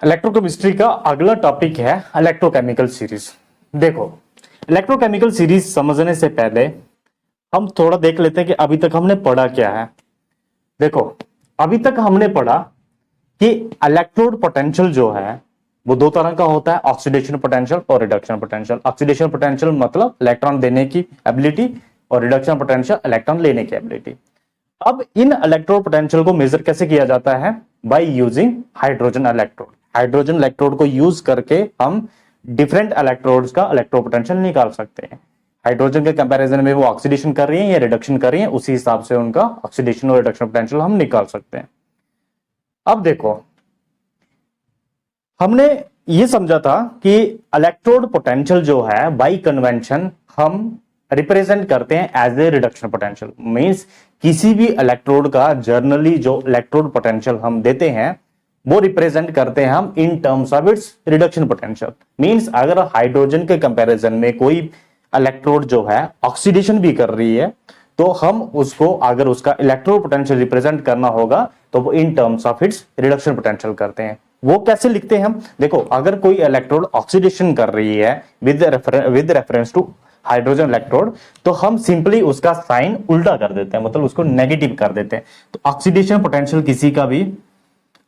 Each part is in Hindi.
इलेक्ट्रोकेमिस्ट्री का अगला टॉपिक है इलेक्ट्रोकेमिकल सीरीज। देखो, इलेक्ट्रोकेमिकल सीरीज समझने से पहले हम थोड़ा देख लेते हैं कि अभी तक हमने पढ़ा क्या है। देखो, अभी तक हमने पढ़ा कि इलेक्ट्रोड पोटेंशियल जो है वो दो तरह का होता है, ऑक्सीडेशन पोटेंशियल और रिडक्शन पोटेंशियल। ऑक्सीडेशन पोटेंशियल मतलब इलेक्ट्रॉन देने की एबिलिटी और रिडक्शन पोटेंशियल इलेक्ट्रॉन लेने की एबिलिटी। अब इन इलेक्ट्रोड पोटेंशियल को मेजर कैसे किया जाता है? By using hydrogen electrode. Hydrogen electrode को यूज करके हम डिफरेंट इलेक्ट्रोड्स का इलेक्ट्रोड पोटेंशियल निकाल सकते हैं। हाइड्रोजन के कंपैरिजन में वो ऑक्सीडेशन कर रही है या रिडक्शन कर रही है, उसी हिसाब से उनका ऑक्सीडेशन और रिडक्शन पोटेंशियल हम निकाल सकते हैं। अब देखो, हमने ये समझा था कि इलेक्ट्रोड पोटेंशियल जो है बाय कन्वेंशन हम रिप्रेजेंट करते हैं as a reduction potential. Means किसी भी इलेक्ट्रोड का जर्नली जो इलेक्ट्रोड पोटेंशियल हम देते हैं वो रिप्रेजेंट करते हैं हम इन terms of its reduction potential. Means अगर हाइड्रोजन के कंपैरिजन में कोई इलेक्ट्रोड जो है ऑक्सीडेशन भी कर रही है तो हम उसको, अगर उसका इलेक्ट्रोड पोटेंशियल रिप्रेजेंट करना होगा तो वो इन terms of its reduction potential करते हैं। वो कैसे लिखते हैं हम? देखो, अगर कोई इलेक्ट्रोड ऑक्सीडेशन कर रही है with reference to hydrogen electrode तो हम सिंपली उसका साइन उल्टा कर देते हैं, मतलब उसको नेगेटिव कर देते हैं। तो ऑक्सीडेशन पोटेंशियल किसी का भी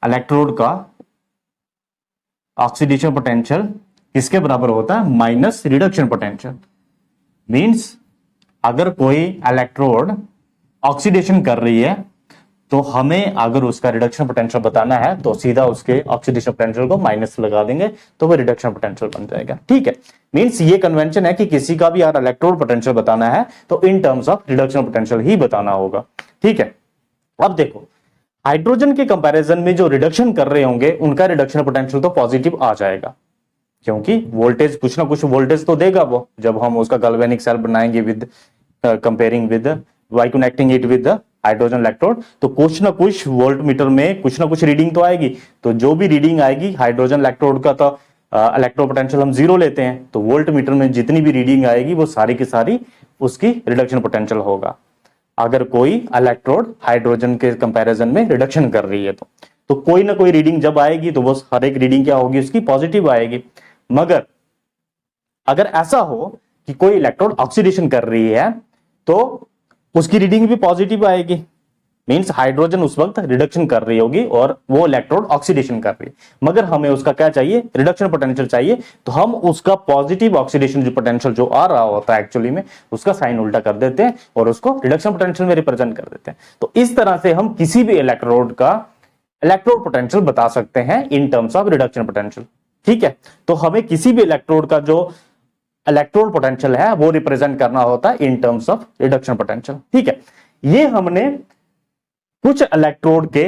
इलेक्ट्रोड का ऑक्सीडेशन पोटेंशियल किसके बराबर होता है? Minus reduction potential. मींस अगर कोई इलेक्ट्रोड ऑक्सीडेशन कर रही है तो हमें अगर उसका रिडक्शन पोटेंशियल बताना है तो सीधा उसके ऑक्सीडेशन पोटेंशियल को माइनस लगा देंगे तो वो रिडक्शन पोटेंशियल बन जाएगा। ठीक है, मींस ये कन्वेंशन है कि किसी का भी अगर इलेक्ट्रोड पोटेंशियल बताना है तो in terms of reduction potential ही बताना होगा। ठीक है, अब देखो, हाइड्रोजन के कंपैरिजन में जो रिडक्शन कर रहे होंगे उनका रिडक्शन पोटेंशियल तो पॉजिटिव आ जाएगा, क्योंकि वोल्टेज कुछ ना कुछ वोल्टेज तो देगा वो। जब हम उसका गैल्वेनिक सेल बनाएंगे with comparing with by connecting it with hydrogen electrode तो कुछ ना कुछ वोल्ट मीटर में कुछ ना कुछ रीडिंग तो आएगी। तो जो भी रीडिंग आएगी हाइड्रोजन इलेक्ट्रोड का तो इलेक्ट्रोड पोटेंशियल हम जीरो लेते हैं, तो वोल्ट मीटर में जितनी भी रीडिंग आएगी वो सारी की सारी उसकी रिडक्शन पोटेंशियल होगा। अगर कोई इलेक्ट्रोड हाइड्रोजन के कंपैरिजन में रिडक्शन कर रही है तो कोई ना कोई रीडिंग जब आएगी तो वो हर एक रीडिंग क्या होगी? उसकी पॉजिटिव आएगी। मगर अगर ऐसा हो कि कोई इलेक्ट्रोड ऑक्सीडेशन कर रही है तो उसकी रीडिंग भी पॉजिटिव आएगी। मींस हाइड्रोजन उस वक्त रिडक्शन कर रही होगी और वो इलेक्ट्रोड ऑक्सीडेशन कर रही है, मगर हमें उसका क्या चाहिए? रिडक्शन पोटेंशियल चाहिए। तो हम उसका पॉजिटिव ऑक्सीडेशन जो पोटेंशियल जो आ रहा होता है एक्चुअली में उसका साइन उल्टा कर देते हैं और उसको रिडक्शन पोटेंशियल में रिप्रेजेंट कर देते हैं। तो इस तरह से हम किसी भी इलेक्ट्रोड का इलेक्ट्रोड पोटेंशियल बता सकते हैं इन टर्म्स ऑफ रिडक्शन पोटेंशियल। ठीक है, तो हमें किसी भी इलेक्ट्रोड का जो इलेक्ट्रोड पोटेंशियल है वो रिप्रेजेंट करना होता है इन टर्म्स ऑफ रिडक्शन पोटेंशियल। ठीक है, ये हमने कुछ इलेक्ट्रोड के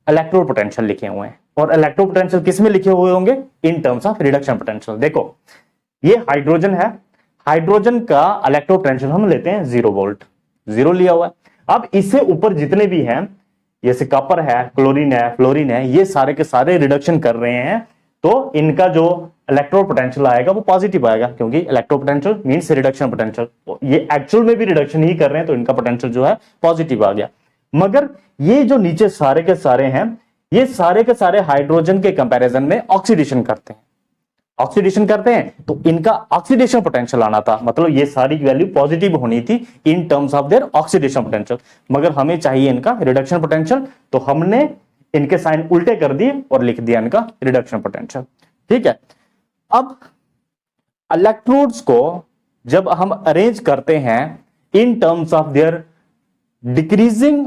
इलेक्ट्रोड पोटेंशियल लिखे हुए हैं और इलेक्ट्रोड पोटेंशियल किस में लिखे हुए होंगे? इन टर्म्स ऑफ रिडक्शन पोटेंशियल। देखो, ये हाइड्रोजन है, हाइड्रोजन का इलेक्ट्रोड पोटेंशियल हम लेते हैं 0 वोल्ट, 0 लिया हुआ है। अब इससे ऊपर जितने भी हैं, जैसे कॉपर है, क्लोरीन है, फ्लोरीन है, ये सारे के सारे रिडक्शन कर रहे हैं तो इनका जो इलेक्ट्रोड पोटेंशियल आएगा वो पॉजिटिव आएगा, क्योंकि electrode potential means reduction potential. ये एक्चुअल में भी रिडक्शन ही कर रहे हैं तो इनका पोटेंशियल जो है पॉजिटिव आ गया। मगर ये जो नीचे सारे के सारे हैं, ये सारे के सारे हाइड्रोजन के कंपैरिजन में ऑक्सीडेशन करते हैं। ऑक्सीडेशन करते हैं तो इनका ऑक्सीडेशन पोटेंशियल आना था, मतलब ये सारी वैल्यू पॉजिटिव होनी थी इन terms of there oxidation potential. मगर हमें चाहिए इनका रिडक्शन पोटेंशियल, तो हमने इनके साइन उल्टे कर दिए और लिख दिया इनका रिडक्शन पोटेंशियल। ठीक है, अब इलेक्ट्रोड्स को जब हम अरेंज करते हैं इन terms of their decreasing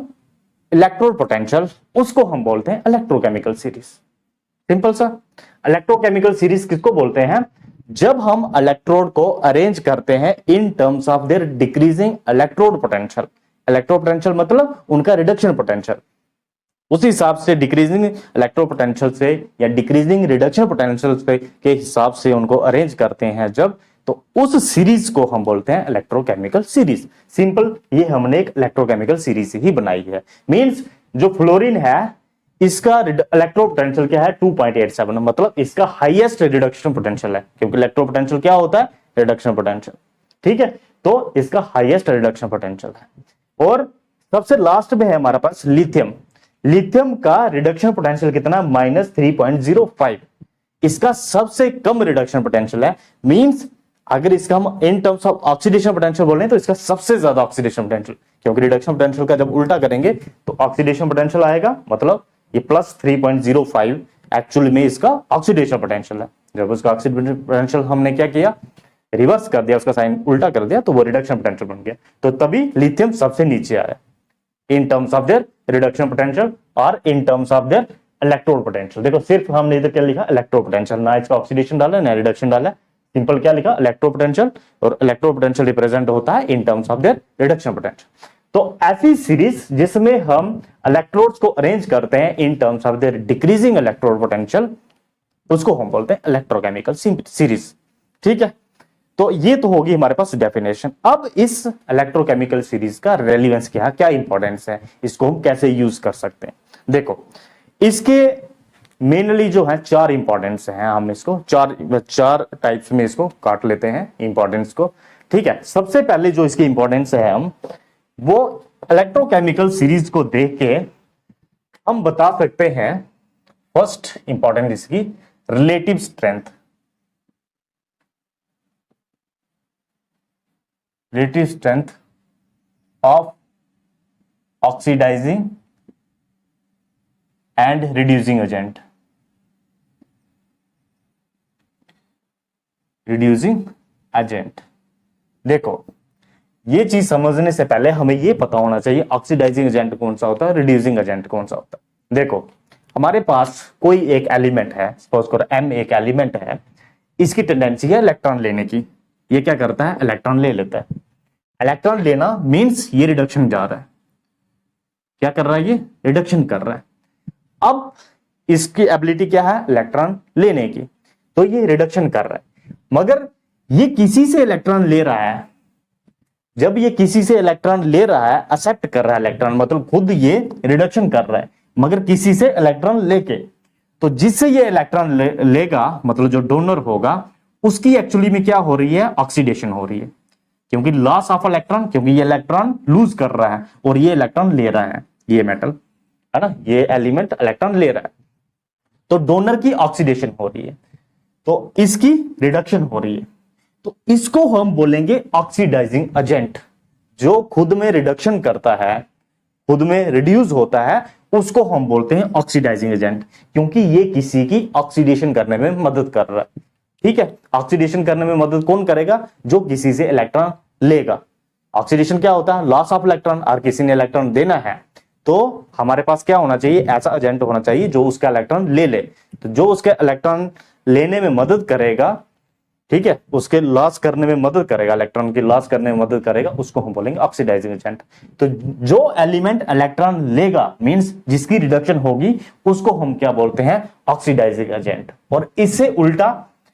electrode potential, उसको हम बोलते हैं इलेक्ट्रोकेमिकल सीरीज। सिंपल सा, इलेक्ट्रोकेमिकल सीरीज किसको बोलते हैं? जब हम इलेक्ट्रोड को अरेंज करते हैं इन terms of their decreasing electrode potential. Electrode potential मतलब उनका रिडक्शन पोटेंशियल, उसी हिसाब से डिक्रीजिंग इलेक्ट्रो पोटेंशियल से या डिक्रीजिंग रिडक्शन पोटेंशियल से के हिसाब से उनको अरेंज करते हैं जब, तो उस सीरीज को हम बोलते हैं इलेक्ट्रोकेमिकल सीरीज। सिंपल, ये हमने एक इलेक्ट्रोकेमिकल सीरीज ही बनाई है। मींस जो फ्लोरीन है इसका इलेक्ट्रो पोटेंशियल क्या है? 2.87, मतलब इसका हाईएस्ट रिडक्शन पोटेंशियल है, क्योंकि इलेक्ट्रो पोटेंशियल क्या होता है? Reduction potential. ठीक है, तो इसका हाईएस्ट रिडक्शन पोटेंशियल है। और सबसे लास्ट में है हमारे पास लिथियम। लिथियम का रिडक्शन पोटेंशियल कितना, -3.05। इसका सबसे कम रिडक्शन पोटेंशियल है। मींस अगर इसका हम इन टर्म्स ऑफ ऑक्सीडेशन पोटेंशियल बोल रहे हैं तो इसका सबसे ज्यादा ऑक्सीडेशन पोटेंशियल, क्योंकि रिडक्शन पोटेंशियल का जब उल्टा करेंगे तो ऑक्सीडेशन पोटेंशियल आएगा, मतलब ये +3.05 एक्चुअली में इसका ऑक्सीडेशन पोटेंशियल है। जब उसका ऑक्सीडेशन पोटेंशियल हमने क्या किया, रिवर्स कर दिया, उसका साइन उल्टा कर दिया, तो वो रिडक्शन पोटेंशियल बन गया। तो तभी लिथियम सबसे नीचे आया in terms of their reduction potential और in terms of their electrode potential. देखो सिर्फ हमने इधर क्या लिखा, इलेक्ट्रोड पोटेंशियल, ना इसका ऑक्सीडेशन डाला ना रिडक्शन डाला, सिंपल क्या लिखा, इलेक्ट्रोड पोटेंशियल। और इलेक्ट्रोड पोटेंशियल रिप्रेजेंट होता है इन terms of their reduction potential. तो ऐसी सीरीज जिसमें हम इलेक्ट्रोड्स को अरेंज करते हैं इन terms of their decreasing electrode potential, उसको हम बोलते हैं इलेक्ट्रोकेमिकल सीरीज। ठीक है, तो ये तो होगी हमारे पास डेफिनेशन। अब इस इलेक्ट्रोकेमिकल सीरीज का रेलेवेंस क्या है, क्या इंपॉर्टेंस है, इसको हम कैसे यूज कर सकते हैं। देखो इसके मेनली जो है 4 इंपॉर्टेंस हैं, हम इसको चार टाइप्स में इसको काट लेते हैं इंपॉर्टेंस को। ठीक है, सबसे पहले जो इसकी इंपॉर्टेंस है हम वो इलेक्ट्रोकेमिकल सीरीज को देख के हम बता सकते हैं। फर्स्ट इंपॉर्टेंट इसकी relative strength, relative strength of oxidizing and reducing agent, reducing agent. देखो ये चीज समझने से पहले हमें ये पता होना चाहिए ऑक्सीडाइजिंग एजेंट कौन सा होता है, रिड्यूसिंग एजेंट कौन सा होता है। देखो हमारे पास कोई एक एलिमेंट है, सपोज करो M एक एलिमेंट है, इसकी टेंडेंसी है इलेक्ट्रॉन लेने की। ये क्या करता है, इलेक्ट्रॉन ले लेता है। इलेक्ट्रॉन लेना मींस ये रिडक्शन जा रहा है, क्या कर रहा है, ये रिडक्शन कर रहा है। अब इसकी एबिलिटी क्या है, इलेक्ट्रॉन लेने की, तो ये रिडक्शन कर रहा है। मगर ये किसी से इलेक्ट्रॉन ले रहा है, जब ये किसी से इलेक्ट्रॉन ले रहा है, एक्सेप्ट कर रहा है इलेक्ट्रॉन, मतलब खुद ये रिडक्शन कर रहा है मगर किसी से इलेक्ट्रॉन लेके, तो जिससे ये इलेक्ट्रॉन लेगा मतलब जो डोनर होगा, उसकी एक्चुअली में क्या हो रही है, ऑक्सीडेशन हो रही है। क्योंकि लॉस ऑफ इलेक्ट्रॉन, क्योंकि ये इलेक्ट्रॉन लूज कर रहा है और ये इलेक्ट्रॉन ले रहा है, ये मेटल है ना, ये एलिमेंट इलेक्ट्रॉन ले रहा है, तो डोनर की ऑक्सीडेशन हो रही है, तो इसकी रिडक्शन हो रही है। तो इसको हम बोलेंगे ऑक्सीडाइजिंग एजेंट। जो खुद में रिडक्शन करता है, खुद में रिड्यूस होता है, उसको हम बोलते हैं ऑक्सीडाइजिंग एजेंट, क्योंकि ये किसी की ऑक्सीडेशन करने में मदद कर रहा है। ठीक है, ऑक्सीडेशन करने में मदद कौन करेगा, जो किसी से इलेक्ट्रॉन लेगा। ऑक्सीडेशन क्या होता है, लॉस ऑफ इलेक्ट्रॉन, और किसी ने इलेक्ट्रॉन देना है तो हमारे पास क्या होना चाहिए, ऐसा एजेंट होना चाहिए जो उसका इलेक्ट्रॉन ले ले। तो जो उसके इलेक्ट्रॉन लेने में मदद करेगा, ठीक है, उसके लॉस करने में मदद करेगा, इलेक्ट्रॉन की लॉस करने में मदद करेगा, उसको हम बोलेंगे ऑक्सीडाइजिंग एजेंट। तो जो एलिमेंट इलेक्ट्रॉन लेगा मींस जिसकी रिडक्शन होगी, उसको हम क्या बोलते हैं, ऑक्सीडाइजिंग एजेंट। और इससे उल्टा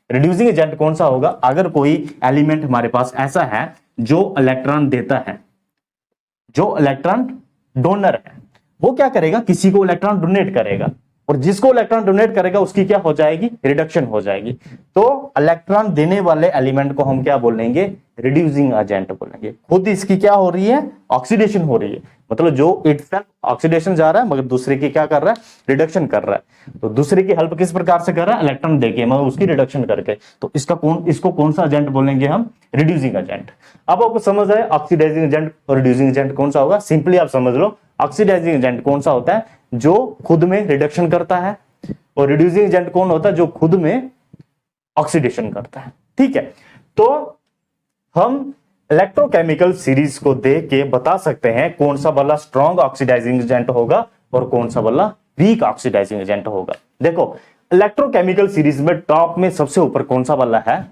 रिड्यूसिंग एजेंट कौन सा होगा, अगर कोई एलिमेंट हमारे पास ऐसा है जो इलेक्ट्रॉन देता है, जो इलेक्ट्रॉन डोनर है, वो क्या करेगा, किसी को इलेक्ट्रॉन डोनेट करेगा, और जिसको इलेक्ट्रॉन डोनेट करेगा उसकी क्या हो जाएगी, रिडक्शन हो जाएगी। तो इलेक्ट्रॉन देने वाले एलिमेंट को हम क्या बोलेंगे, रिड्यूसिंग एजेंट बोलेंगे। खुद इसकी क्या हो रही है, ऑक्सीडेशन हो रही है, मतलब जो इटसेल्फ ऑक्सीडेशन जा रहा है मगर दूसरे की क्या कर रहा है, रिडक्शन कर रहा है। तो दूसरे की हेल्प किस प्रकार से कर रहा है, इलेक्ट्रॉन देके मगर उसकी रिडक्शन करके। तो इसको कौन सा एजेंट बोलेंगे हम, रिड्यूसिंग एजेंट। अब आपको समझ आए ऑक्सीडाइजिंग एजेंट और रिड्यूसिंग एजेंट कौन सा होगा। सिंपली आप समझ लो, ऑक्सीडाइजिंग एजेंट कौन सा होता है, जो खुद में रिडक्शन करता है, और रिड्यूसिंग एजेंट कौन होता है, जो खुद में ऑक्सीडेशन करता है। ठीक है, तो हम इलेक्ट्रोकेमिकल सीरीज को देख के बता सकते हैं कौन सा वाला स्ट्रॉन्ग ऑक्सीडाइजिंग एजेंट होगा और कौन सा वाला वीक ऑक्सीडाइजिंग एजेंट होगा। देखो इलेक्ट्रोकेमिकल सीरीज में टॉप में सबसे ऊपर कौन सा वाला है,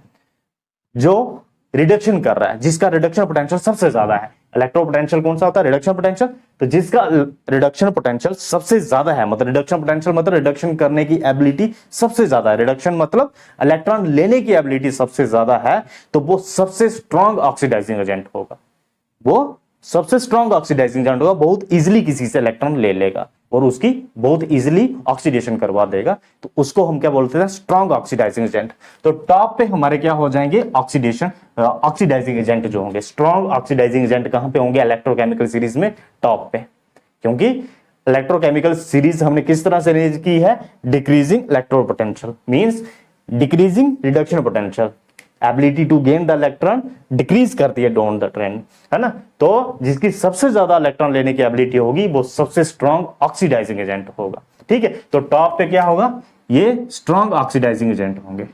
जो रिडक्शन कर रहा है, जिसका रिडक्शन पोटेंशियल सबसे ज्यादा है। इलेक्ट्रो पोटेंशियल कौन सा होता है, रिडक्शन पोटेंशियल। तो जिसका रिडक्शन पोटेंशियल सबसे ज्यादा है, मतलब रिडक्शन पोटेंशियल मतलब रिडक्शन करने की एबिलिटी सबसे ज्यादा है, रिडक्शन मतलब इलेक्ट्रॉन लेने की एबिलिटी सबसे ज्यादा है, तो वो सबसे स्ट्रॉन्ग ऑक्सीडाइजिंग एजेंट होगा। वो सबसे स्ट्रॉन्ग ऑक्सीडाइजिंग एजेंट होगा, बहुत इजीली किसी से इलेक्ट्रॉन ले लेगा और उसकी बहुत इजीली ऑक्सीडेशन करवा देगा, तो उसको हम क्या बोलते हैं, स्ट्रॉन्ग ऑक्सीडाइजिंग एजेंट। तो टॉप पे हमारे क्या हो जाएंगे, ऑक्सीडाइजिंग एजेंट जो होंगे, स्ट्रॉन्ग ऑक्सीडाइजिंग एजेंट कहां पे होंगे, इलेक्ट्रोकेमिकल सीरीज में टॉप पे, क्योंकि इलेक्ट्रोकेमिकल सीरीज हमने किस तरह से अरेंज की है, decreasing electrode potential means decreasing reduction potential, ability to gain the electron decrease करती है डाउन द ट्रेंड, है ना। तो जिसकी सबसे ज्यादा इलेक्ट्रॉन लेने की एबिलिटी होगी वो सबसे स्ट्रॉन्ग ऑक्सीडाइजिंग एजेंट होगा, ठीक है। तो टॉप पे क्या होगा, ये स्ट्रॉन्ग ऑक्सीडाइजिंग एजेंट होंगे।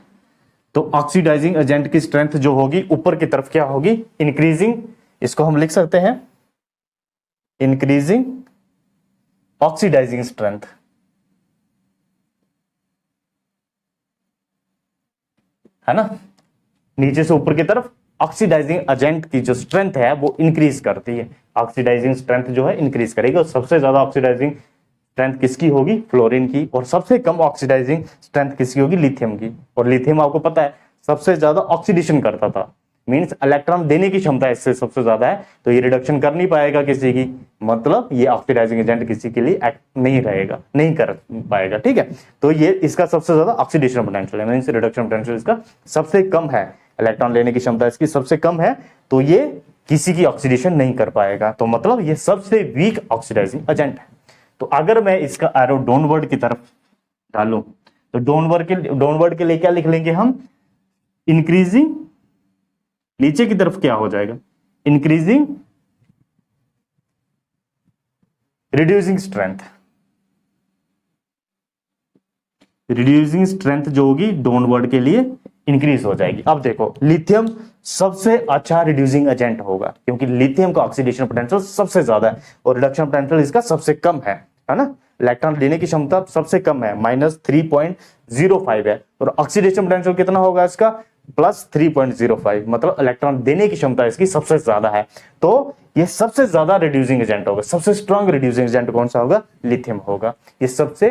तो ऑक्सीडाइजिंग एजेंट की स्ट्रेंथ जो होगी ऊपर की तरफ क्या होगी, इंक्रीजिंग, इसको हम लिख सकते हैं इंक्रीजिंग ऑक्सीडाइजिंग स्ट्रेंथ, है ना। नीचे से ऊपर की तरफ ऑक्सीडाइजिंग एजेंट की जो स्ट्रेंथ है वो इंक्रीज करती है, ऑक्सीडाइजिंग स्ट्रेंथ जो है इंक्रीज करेगी। और सबसे ज्यादा ऑक्सीडाइजिंग स्ट्रेंथ किसकी होगी, फ्लोरीन की। और सबसे कम ऑक्सीडाइजिंग स्ट्रेंथ किसकी होगी, लिथियम की। और लिथियम आपको पता है सबसे ज्यादा ऑक्सीडेशन करता था, मींस इलेक्ट्रॉन देने की क्षमता इससे सबसे ज्यादा है, तो ये रिडक्शन कर नहीं पाएगा किसी की, मतलब ये ऑक्सीडाइजिंग एजेंट किसी के लिए एक्ट नहीं रहेगा, नहीं कर पाएगा, ठीक है। तो ये इसका सबसे ज्यादा ऑक्सीडेशन पोटेंशियल है, मींस रिडक्शन पोटेंशियल इसका सबसे कम है, इलेक्ट्रॉन लेने की क्षमता इसकी सबसे कम है, तो ये किसी की ऑक्सीडेशन नहीं कर पाएगा, तो मतलब ये सबसे वीक ऑक्सीडाइजिंग एजेंट है। तो अगर मैं इसका एरो डाउनवर्ड की तरफ डालूं तो डाउनवर्ड के लिए क्या लिख लेंगे हम, इंक्रीजिंग, नीचे की तरफ क्या हो जाएगा, increasing reducing strength, reducing strength जो होगी डाउनवर्ड के लिए इंक्रीज हो जाएगी। अब देखो लिथियम सबसे अच्छा रिड्यूसिंग एजेंट होगा, क्योंकि लिथियम का ऑक्सीडेशन पोटेंशियल सबसे ज्यादा है और रिडक्शन पोटेंशियल इसका सबसे कम है ना। इलेक्ट्रॉन लेने की क्षमता सबसे कम है, -3.05 है, और ऑक्सीडेशन पोटेंशियल कितना होगा इसका, +3.05, मतलब इलेक्ट्रॉन देने की क्षमता इसकी सबसे ज्यादा है। तो ये सबसे ज्यादा रिड्यूसिंग एजेंट होगा, सबसे स्ट्रॉन्ग रिड्यूसिंग एजेंट कौन सा होगा, लिथियम होगा। ये सबसे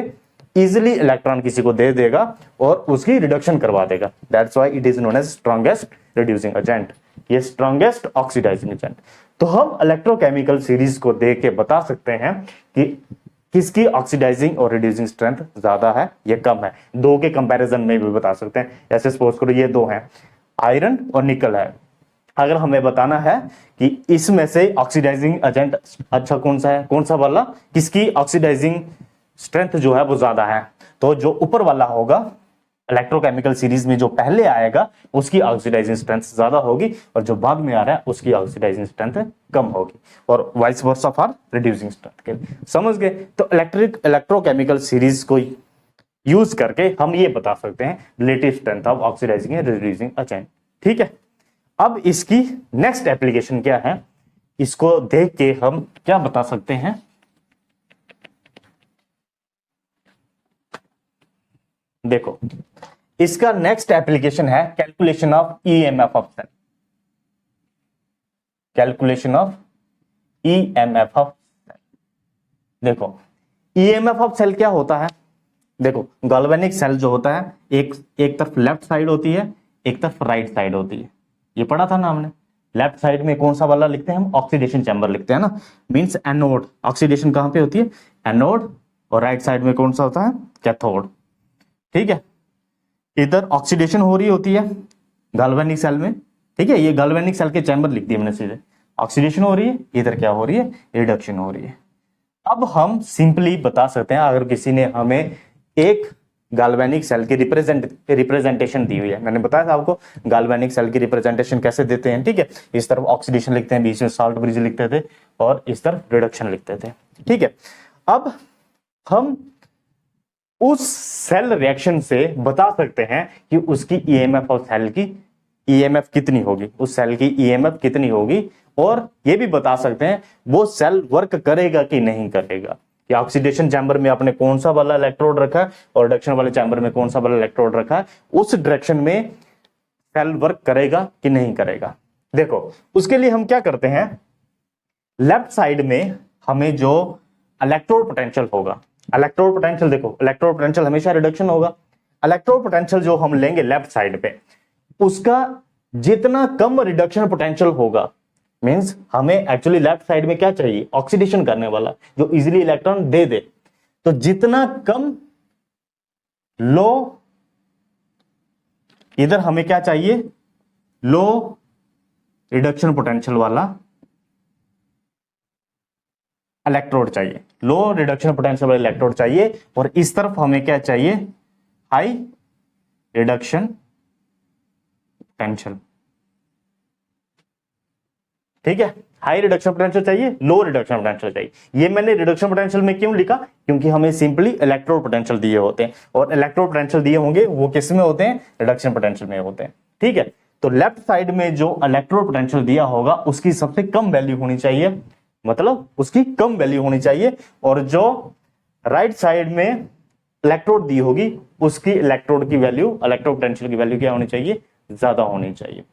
इजिली इलेक्ट्रॉन किसी को दे देगा और उसकी रिडक्शन करवा देगा, that's why it is known as strongest reducing agent, ये स्ट्रॉन्गेस्ट ऑक्सीडाइजिंग एजेंट। तो हम इलेक्ट्रोकेमिकल सीरीज को देख के बता सकते हैं कि किसकी ऑक्सीडाइजिंग और रिड्यूसिंग स्ट्रेंथ ज्यादा है या कम है, दो के कंपैरिजन में भी बता सकते हैं। ऐसे सपोज करो ये दो हैं, आयरन और निकल है, अगर हमें बताना है कि इसमें से ऑक्सीडाइजिंग एजेंट अच्छा कौन सा है, कौन सा वाला, किसकी ऑक्सीडाइजिंग स्ट्रेंथ जो है वो ज्यादा है, तो जो ऊपर वाला होगा इलेक्ट्रोकेमिकल सीरीज में जो पहले आएगा उसकी ऑक्सीडाइजिंग स्ट्रेंथ ज्यादा होगी, और जो बाद में आ रहा है उसकी ऑक्सीडाइजिंग स्ट्रेंथ कम होगी, और vice versa for reducing strength के। समझ गए। तो इलेक्ट्रोकेमिकल सीरीज को यूज करके हम ये बता सकते हैं relative strength of oxidizing and reducing agent, ठीक है। अब इसकी नेक्स्ट एप्लीकेशन क्या है, इसको देख के हम क्या बता सकते हैं, देखो इसका नेक्स्ट एप्लीकेशन है calculation of EMF of cell, calculation of EMF of cell. देखो ईएमएफ ऑफ सेल क्या होता है, देखो गैल्वेनिक सेल जो होता है एक तरफ लेफ्ट साइड होती है, एक तरफ राइट साइड होती है, ये पढ़ा था ना हमने। लेफ्ट साइड में कौन सा वाला लिखते हैं हम, ऑक्सीडेशन चैम्बर लिखते हैं ना, मींस एनोड, ऑक्सीडेशन कहां पे होती है, एनोड, और राइट साइड में कौन सा होता है, कैथोड, ठीक है। इधर ऑक्सीडेशन हो रही होती है गैल्वेनिक सेल में, ठीक है, ये गैल्वेनिक सेल के चैम्बर लिख दिए मैंने सीधे, ऑक्सीडेशन हो रही है, इधर क्या हो रही है, रिडक्शन हो रही है। अब हम सिंपली बता सकते हैं, अगर किसी ने हमें एक गैल्वेनिक सेल की रिप्रेजेंटेशन दी हुई है, मैंने बताया था आपको गैल्वेनिक सेल की रिप्रेजेंटेशन कैसे देते हैं, ठीक है, इस तरफ ऑक्सीडेशन लिखते हैं, बीच में साल्ट ब्रिज लिखते थे, और इस तरफ रिडक्शन लिखते थे, ठीक है। अब हम उस सेल रिएक्शन से बता सकते हैं कि उसकी ईएमएफ और सेल की ईएमएफ कितनी होगी, उस सेल की ईएमएफ कितनी होगी, और ये भी बता सकते हैं वो सेल वर्क करेगा कि नहीं करेगा, कि ऑक्सीडेशन चैम्बर में आपने कौन सा वाला इलेक्ट्रोड रखा है और रिडक्शन वाले चैम्बर में कौन सा वाला इलेक्ट्रोड रखा है, उस डायरेक्शन में सेल वर्क करेगा कि नहीं करेगा। देखो उसके लिए हम क्या करते हैं, लेफ्ट साइड में हमें जो इलेक्ट्रोड पोटेंशियल होगा, इलेक्ट्रोड पोटेंशियल, देखो इलेक्ट्रोड पोटेंशियल हमेशा रिडक्शन होगा, इलेक्ट्रोड पोटेंशियल जो हम लेंगे लेफ्ट साइड पे, उसका जितना कम रिडक्शन पोटेंशियल होगा, मींस हमें एक्चुअली लेफ्ट साइड में क्या चाहिए, ऑक्सीडेशन करने वाला जो इजीली इलेक्ट्रॉन दे दे, तो जितना कम लो, इधर हमें क्या चाहिए, लो रिडक्शन पोटेंशियल वाला इलेक्ट्रोड चाहिए, लो रिडक्शन पोटेंशियल वाले इलेक्ट्रोड चाहिए, और इस तरफ हमें क्या चाहिए, हाई रिडक्शन पोटेंशियल। ठीक है, हाई रिडक्शन पोटेंशियल चाहिए, लो रिडक्शन पोटेंशियल चाहिए। ये मैंने रिडक्शन पोटेंशियल में क्यों लिखा, क्योंकि हमें सिंपली इलेक्ट्रोड पोटेंशियल दिए होते हैं, और इलेक्ट्रोड पोटेंशियल दिए होंगे वो किस में होते हैं, रिडक्शन पोटेंशियल में होते हैं। ठीक है, तो लेफ्ट साइड में जो इलेक्ट्रोड पोटेंशियल दिया होगा उसकी सबसे कम वैल्यू होनी चाहिए, मतलब उसकी कम वैल्यू होनी चाहिए, और जो राइट साइड में इलेक्ट्रोड दी होगी उसकी इलेक्ट्रोड की वैल्यू, इलेक्ट्रोड पोटेंशियल की वैल्यू क्या होनी चाहिए, ज्यादा होनी चाहिए।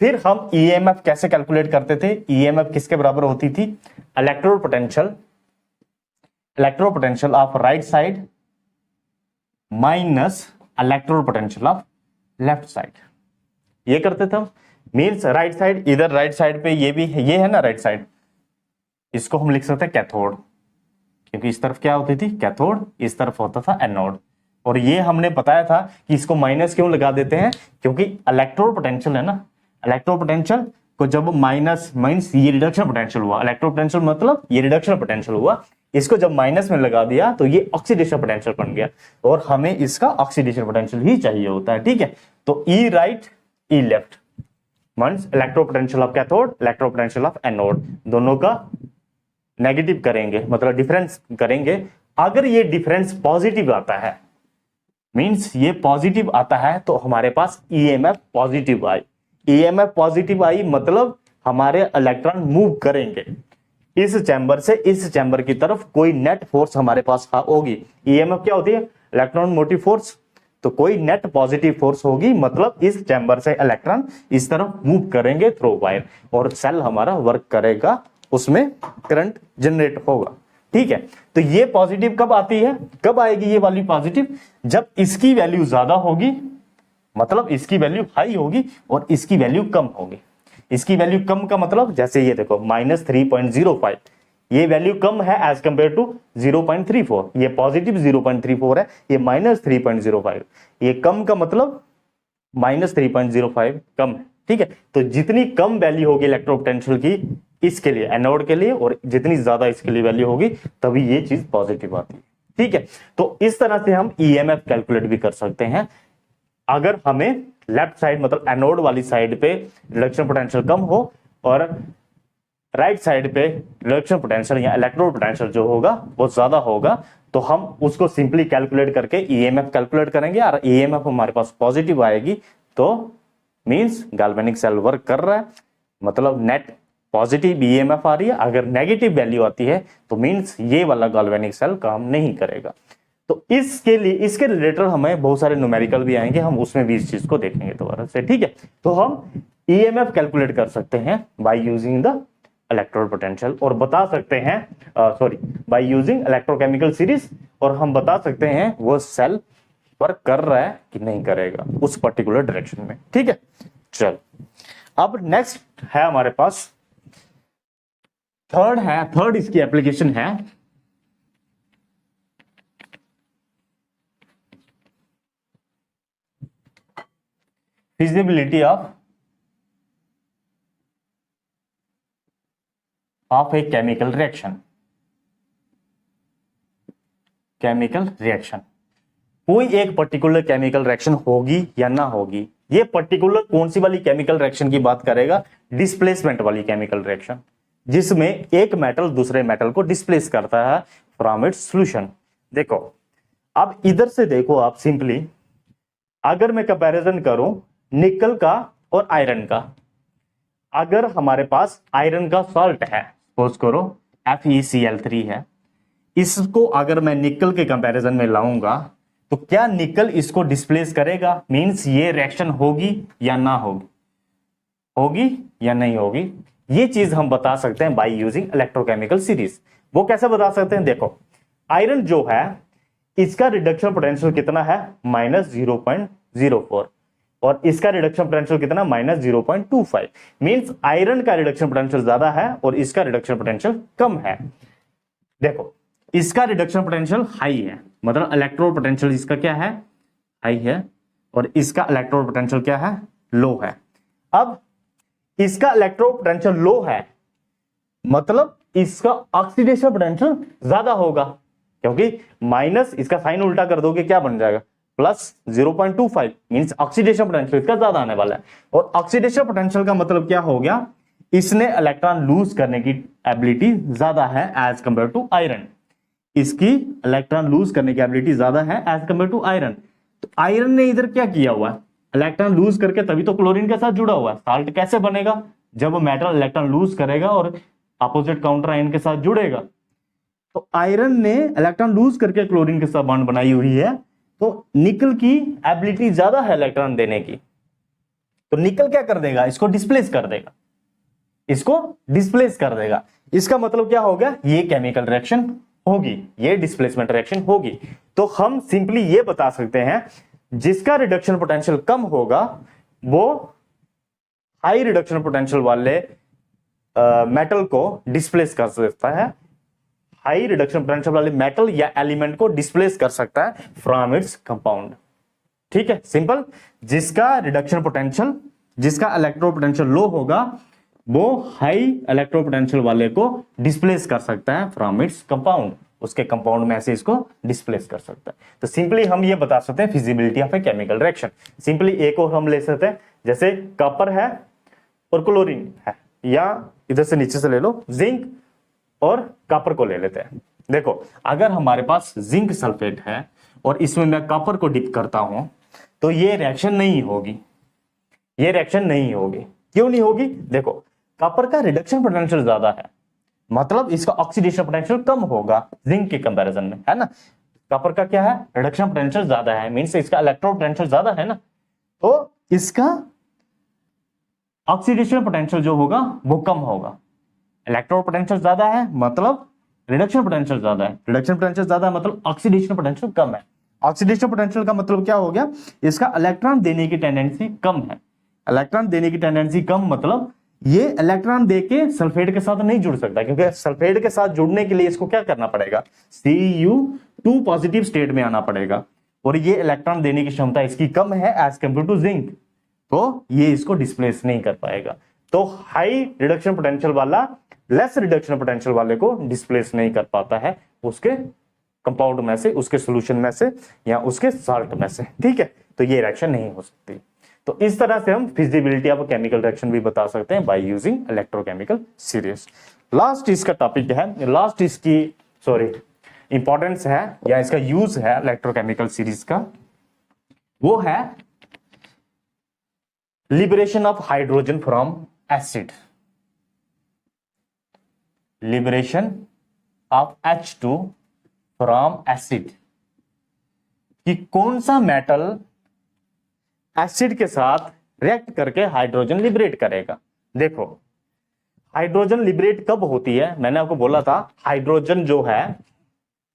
फिर हम ईएमएफ कैसे कैलकुलेट करते थे, ईएमएफ किसके बराबर होती थी, electrode potential of right side minus electrode potential of left side. ये करते थे हम, मींस राइट साइड, इधर राइट साइड पे ये भी ये है ना राइट साइड, इसको हम लिख सकते हैं कैथोड, क्योंकि इस तरफ क्या होती थी कैथोड, इस तरफ होता था एनोड। और ये हमने बताया था कि इसको माइनस क्यों लगा देते हैं, क्योंकि इलेक्ट्रोड पोटेंशियल है ना, इलेक्ट्रोड पोटेंशियल को जब माइनस मींस ये रिडक्शन पोटेंशियल हुआ, इलेक्ट्रोड पोटेंशियल मतलब ये रिडक्शन पोटेंशियल हुआ, इसको जब माइनस में लगा दिया तो ये ऑक्सीडेशन पोटेंशियल बन गया, और हमें इसका ऑक्सीडेशन पोटेंशियल ही चाहिए होता है। ठीक है, तो E right E left means electrode potential of cathode, electrode potential of anode, दोनों का नेगेटिव करेंगे, मतलब डिफरेंस करेंगे। अगर ये डिफरेंस पॉजिटिव आता है, मींस ये पॉजिटिव आता है, तो हमारे पास ईएमएफ पॉजिटिव आई, ईएमएफ पॉजिटिव आई मतलब हमारे इलेक्ट्रॉन मूव करेंगे इस चैम्बर से इस चैम्बर की तरफ, कोई नेट फोर्स हमारे पास होगी। ईएमएफ क्या होती है, इलेक्ट्रॉन मोटिव फोर्स, तो कोई नेट पॉजिटिव फोर्स होगी, मतलब इस चैम्बर से इलेक्ट्रॉन इस तरफ मूव करेंगे थ्रू वायर, और सेल हमारा वर्क करेगा, उसमें करंट जनरेट होगा। ठीक है, तो ये पॉजिटिव कब आती है, कब आएगी ये वाली पॉजिटिव, जब इसकी वैल्यू ज्यादा होगी, मतलब इसकी वैल्यू हाई होगी और इसकी वैल्यू कम होगी। इसकी वैल्यू कम का मतलब जैसे ये देखो -3.05, ये वैल्यू कम है एज कंपेयर टू 0.34, ये पॉजिटिव 0.34 है, ये -3.05, ये कम का मतलब -3.05 कम है। ठीक है, तो जितनी कम वैल्यू होगी इलेक्ट्रोड पोटेंशियल की इसके लिए, एनोड के लिए, और जितनी ज्यादा इसके लिए वैल्यू होगी, तभी ये चीज पॉजिटिव आती है। ठीक है, तो इस तरह से हम ईएमएफ कैलकुलेट भी कर सकते हैं। अगर हमें लेफ्ट साइड मतलब एनोड वाली साइड पे रिडक्शन पोटेंशियल कम हो, और राइट साइड पे रिडक्शन पोटेंशियल या इलेक्ट्रोड पोटेंशियल जो होगा वो ज्यादा होगा, तो हम उसको सिंपली कैलकुलेट करके ईएमएफ कैलकुलेट करेंगे, और ईएमएफ हमारे पास पॉजिटिव आएगी तो मींस गैल्वेनिक सेल वर्क कर रहा है, मतलब नेट पॉजिटिव ईएमएफ आ रही है। अगर नेगेटिव वैल्यू आती है तो मींस ये वाला गैल्वेनिक सेल काम नहीं करेगा। तो इसके लिए इसके रिलेटेड हमें बहुत सारे न्यूमेरिकल भी आएंगे, हम उसमें भी इस चीज को देखेंगे दोबारा से। ठीक है, तो हम ईएमएफ कैलकुलेट कर सकते हैं by using the electrode potential, और बता सकते हैं बाय यूजिंग इलेक्ट्रोकेमिकल सीरीज, और हम बता सकते हैं वो सेल वर्क कर रहा है कि नहीं करेगा उस पर्टिकुलर डायरेक्शन में। ठीक है, चल अब नेक्स्ट है हमारे पास थर्ड इसकी एप्लीकेशन है feasibility of a chemical reaction. कोई एक पर्टिकुलर केमिकल रिएक्शन होगी या ना होगी, ये पर्टिकुलर कौन सी वाली केमिकल रिएक्शन की बात करेगा, डिस्प्लेसमेंट वाली केमिकल रिएक्शन, जिसमें एक मेटल दूसरे मेटल को डिस्प्लेस करता है फ्रॉम इट्स सॉल्यूशन। देखो अब इधर से देखो आप सिंपली, अगर मैं कंपैरिजन करूं निकल का और आयरन का, अगर हमारे पास आयरन का सॉल्ट है, सपोज करो FeCl3 है, इसको अगर मैं निकल के कंपैरिजन में लाऊंगा तो क्या निकल इसको डिस्प्लेस करेगा, मींस ये रिएक्शन होगी या ना होगी, होगी या नहीं होगी, ये चीज हम बता सकते हैं बाय यूजिंग इलेक्ट्रोकेमिकल सीरीज। वो कैसे बता सकते हैं, देखो आयरन जो है इसका रिडक्शन पोटेंशियल कितना है -0.04, और इसका रिडक्शन पोटेंशियल कितना -0.25, मींस आयरन का रिडक्शन पोटेंशियल ज्यादा है और इसका रिडक्शन पोटेंशियल कम है। देखो इसका रिडक्शन पोटेंशियल हाई है, मतलब इलेक्ट्रोड पोटेंशियल इसका क्या है, हाई है, और इसका इलेक्ट्रोड पोटेंशियल क्या है, लो है। अब इसका इलेक्ट्रोड पोटेंशियल लो है, मतलब इसका ऑक्सीडेशन पोटेंशियल ज्यादा होगा, क्योंकि माइनस इसका साइन उल्टा कर दोगे क्या बन जाएगा, प्लस 0.25 मींस ऑक्सीडेशन पोटेंशियल इसका ज्यादा आने वाला है। और ऑक्सीडेशन पोटेंशियल का मतलब क्या हो गया, इसने इलेक्ट्रॉन लूज करने की एबिलिटी ज्यादा है एज कंपेयर टू आयरन, इसकी इलेक्ट्रॉन लूज करने की एबिलिटी ज्यादा है एज कंपेयर टू आयरन। तो आयरन ने इधर क्या किया हुआ है, इलेक्ट्रॉन लूज करके तभी तो क्लोरीन के साथ जुड़ा हुआ है। साल्ट कैसे बनेगा, जब मेटल इलेक्ट्रॉन लूज करेगा और अपोजिट काउंटर आयन के साथ जुड़ेगा। तो आयरन ने इलेक्ट्रॉन लूज करके क्लोरीन के साथ बॉन्ड बनाई हुई है, तो निकल की एबिलिटी ज्यादा है इलेक्ट्रॉन देने की। तो निकल क्या कर देगा, इसको डिस्प्लेस कर देगा, इसको डिस्प्लेस कर देगा। इसका मतलब क्या होगा, ये केमिकल रिएक्शन होगी, ये डिस्प्लेसमेंट रिएक्शन होगी। तो हम सिंपली ये बता सकते हैं जिसका रिडक्शन पोटेंशियल कम होगा वो हाई रिडक्शन पोटेंशियल वाले मेटल को डिस्प्लेस कर सकता है, हाई रिडक्शन पोटेंशियल वाले मेटल या एलिमेंट को डिस्प्लेस कर सकता है फ्रॉम इट्स कंपाउंड। ठीक है, सिंपल। जिसका रिडक्शन पोटेंशियल, जिसका इलेक्ट्रो पोटेंशियल लो होगा वो हाई इलेक्ट्रो पोटेंशियल वाले को डिस्प्लेस कर सकता है फ्रॉम इट्स कंपाउंड, उसके कंपाउंड में से इसको डिस्प्लेस कर सकता है। तो सिंपली हम ये बता सकते हैं feasibility of a chemical reaction. Simply एक और हम ले सकते हैं, जैसे कॉपर है और क्लोरीन है, या इधर से नीचे से ले लो जिंक और कॉपर को ले लेते हैं। देखो अगर हमारे पास जिंक सल्फेट है और इसमें मैं कॉपर को डिप करता हूं तो ये रिएक्शन नहीं होगी, ये रिएक्शन नहीं होगी। क्यों नहीं होगी, देखो कॉपर का रिडक्शन पोटेंशियल ज्यादा है, मतलब इसका ऑक्सीडेशन पोटेंशियल कम होगा जिंक के कंपैरिजन में, है ना। कॉपर का क्या है, रिडक्शन पोटेंशियल ज्यादा है, मींस इसका इलेक्ट्रो पोटेंशियल ज्यादा है ना, तो इसका ऑक्सीडेशन पोटेंशियल जो होगा वो कम होगा। इलेक्ट्रो पोटेंशियल ज्यादा है मतलब रिडक्शन पोटेंशियल ज्यादा है, रिडक्शन पोटेंशियल ज्यादा है मतलब ऑक्सीडेशन पोटेंशियल कम है। ऑक्सीडेशन पोटेंशियल का मतलब क्या हो गया, इसका इलेक्ट्रॉन देने की टेंडेंसी कम है। इलेक्ट्रॉन देने की टेंडेंसी कम मतलब ये इलेक्ट्रॉन देके सल्फेट के साथ नहीं जुड़ सकता, क्योंकि सल्फेट के साथ जुड़ने के लिए इसको क्या करना पड़ेगा, Cu2 पॉजिटिव स्टेट में आना पड़ेगा, और ये इलेक्ट्रॉन देने की क्षमता इसकी कम है एज कंपेयर टू जिंक, तो ये इसको डिस्प्लेस नहीं कर पाएगा। तो हाई रिडक्शन पोटेंशियल वाला लेस रिडक्शन पोटेंशियल वाले को डिस्प्लेस नहीं कर पाता है उसके कंपाउंड में से, उसके सोल्यूशन में से या उसके साल्ट में से। ठीक है, तो ये रिएक्शन नहीं हो सकती। तो इस तरह से हम फिजिबिलिटी ऑफ केमिकल रिएक्शन भी बता सकते हैं by using electrochemical series. Last इसका टॉपिक है, लास्ट इसकी इंपॉर्टेंस है या इसका यूज है इलेक्ट्रोकेमिकल सीरीज का, वो है liberation of hydrogen from acid, liberation of H2 from acid, कि कौन सा मेटल एसिड के साथ रिएक्ट करके हाइड्रोजन लिबरेट करेगा। देखो हाइड्रोजन लिबरेट कब होती है, मैंने आपको बोला था हाइड्रोजन जो है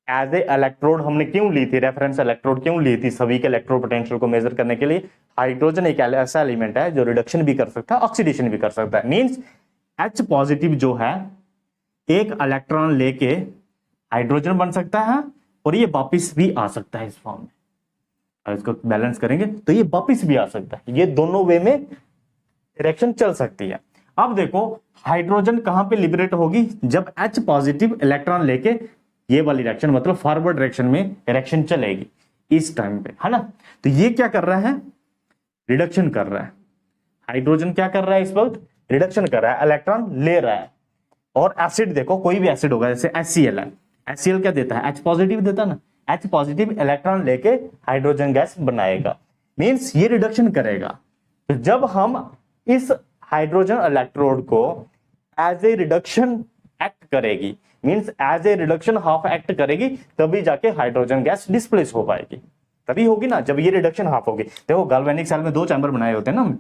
एज ए इलेक्ट्रोड हमने क्यों ली थी, रेफरेंस इलेक्ट्रोड क्यों ली थी, सभी के इलेक्ट्रो पोटेंशियल को मेजर करने के लिए। हाइड्रोजन एक ऐसा एलिमेंट है जो रिडक्शन भी कर सकता है, ऑक्सीडेशन भी कर सकता है। मींस H पॉजिटिव जो है एक इलेक्ट्रॉन लेके हाइड्रोजन बन सकता है और ये वापिस भी आ सकता है इस फॉर्म में। इसको बैलेंस करेंगे तो ये वापिस भी आ सकता है, ये दोनों वे में रिएक्शन चल सकती है। अब देखो हाइड्रोजन कहां पे लिबरेट होगी, जब H पॉजिटिव इलेक्ट्रॉन लेके ये वाली रिएक्शन मतलब फॉरवर्ड डायरेक्शन में रिएक्शन चलेगी इस टाइम पे, है ना। तो ये क्या कर रहा है, रिडक्शन कर रहा है। हाइड्रोजन क्या कर रहा है इस वक्त, रिडक्शन कर रहा है, इलेक्ट्रॉन ले रहा है। और एसिड देखो कोई भी एसिड होगा जैसे HCl है, HCl क्या देता है, H पॉजिटिव देता है ना, H पॉजिटिव इलेक्ट्रॉन लेके हाइड्रोजन गैस बनाएगा, मींस ये रिडक्शन करेगा। तो जब हम इस हाइड्रोजन इलेक्ट्रोड को एज ए रिडक्शन एक्ट करेगी, means as a reduction half act करेगी, तभी जाके हाइड्रोजन गैस डिस्प्लेस हो पाएगी, तभी होगी ना जब ये रिडक्शन हाफ होगी। देखो गैल्वेनिक सेल में 2 चैम्बर बनाए होते हैं ना,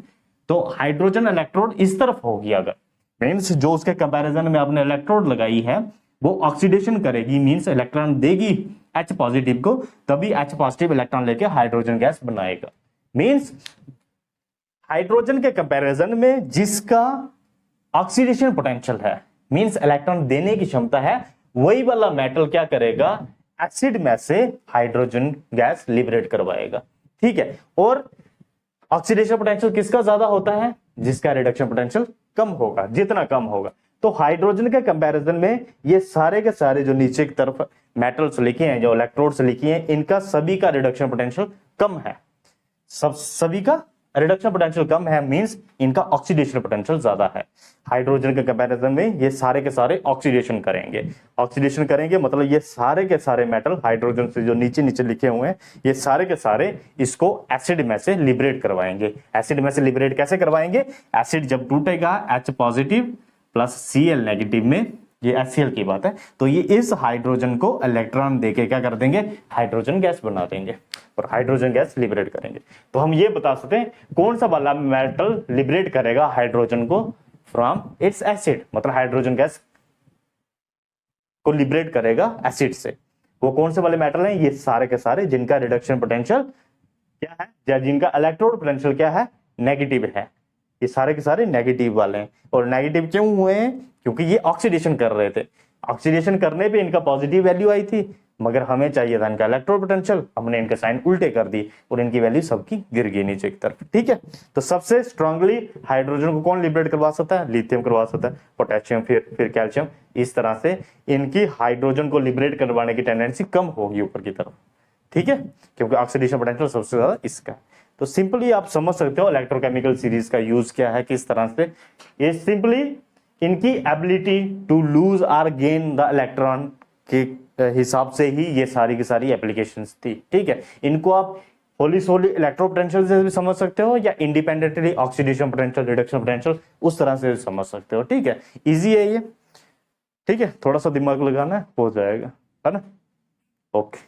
तो हाइड्रोजन इलेक्ट्रोड इस तरफ होगी, अगर मींस जो उसके कंपैरिजन में आपने इलेक्ट्रोड लगाई है वो ऑक्सीडेशन करेगी, मींस इलेक्ट्रॉन देगी H पॉजिटिव को, तभी H पॉजिटिव इलेक्ट्रॉन लेके हाइड्रोजन गैस बनाएगा। मींस हाइड्रोजन के कंपैरिजन में जिसका ऑक्सीडेशन पोटेंशियल है, मींस इलेक्ट्रॉन देने की क्षमता है, वही वाला मेटल क्या करेगा, एसिड में से हाइड्रोजन गैस लिबरेट करवाएगा। ठीक है, और ऑक्सीडेशन पोटेंशियल किसका ज्यादा होता है, जिसका रिडक्शन पोटेंशियल कम होगा। जितना कम होगा तो हाइड्रोजन के कंपैरिजन में ये सारे के सारे जो नीचे की तरफ मेटल्स लिखे हैं, जो इलेक्ट्रोड्स लिखे हैं, इनका सभी का रिडक्शन पोटेंशियल कम है। सभी का रिडक्शन पोटेंशियल कम है, मींस इनका ऑक्सीडेशन पोटेंशियल ज्यादा है। हाइड्रोजन के कंपैरिजन में ये सारे के सारे ऑक्सीडेशन करेंगे। ऑक्सीडेशन करेंगे मतलब ये सारे के सारे मेटल हाइड्रोजन से जो नीचे नीचे लिखे हुए हैं, ये सारे के सारे इसको एसिड में से लिबरेट करवाएंगे। एसिड में से लिबरेट कैसे करवाएंगे? एसिड जब टूटेगा H positive plus Cl negative में, ये HCl की बात है, तो ये इस हाइड्रोजन को इलेक्ट्रॉन देके क्या कर देंगे? हाइड्रोजन गैस बना देंगे और हाइड्रोजन गैस लिबरेट करेंगे। तो हम ये बता सकते हैं कौन सा वाला मेटल लिबरेट करेगा हाइड्रोजन को फ्रॉम इट्स एसिड, मतलब हाइड्रोजन गैस को लिबरेट करेगा एसिड से। वो कौन से वाले मेटल हैं? ये सारे के सारे जिनका रिडक्शन पोटेंशियल क्या है, या जिनका इलेक्ट्रोड पोटेंशियल क्या है? नेगेटिव है। ये सारे के सारे नेगेटिव वाले हैं। और नेगेटिव क्यों हुए हैं? क्योंकि ये ऑक्सीडेशन कर रहे थे। ऑक्सीडेशन करने पे इनका पॉजिटिव वैल्यू आई थी, मगर हमें चाहिए था इनका इलेक्ट्रोड पोटेंशियल, हमने इनके साइन उल्टे कर दी और इनकी वैल्यू सबकी गिर गई नीचे की तरफ। ठीक है, तो सबसे स्ट्रांगली हाइड्रोजन को कौन लिबरेट करवा सकता है? लिथियम करवा सकता है, पोटेशियम, फिर कैल्शियम। इस तरह से इनकी हाइड्रोजन को लिबरेट करवाने की टेंडेंसी कम होगी ऊपर की तरफ। ठीक है, क्योंकि ऑक्सीडेशन पोटेंशियल सबसे ज्यादा इसका है। तो सिंपली आप समझ सकते हो इलेक्ट्रोकेमिकल सीरीज का यूज क्या है, किस तरह से ये सिंपली इनकी एबिलिटी टू लूज और गेन द इलेक्ट्रॉन के हिसाब से ही ये सारी की सारी एप्लीकेशंस थी। ठीक है, इनको आप होली सोली इलेक्ट्रो पोटेंशियल से भी समझ सकते हो या independently oxidation potential, reduction potential उस तरह से समझ सकते हो। ठीक है, इजी है ये। ठीक है, थोड़ा सा दिमाग लगाना है, हो जाएगा, है ना। ओके।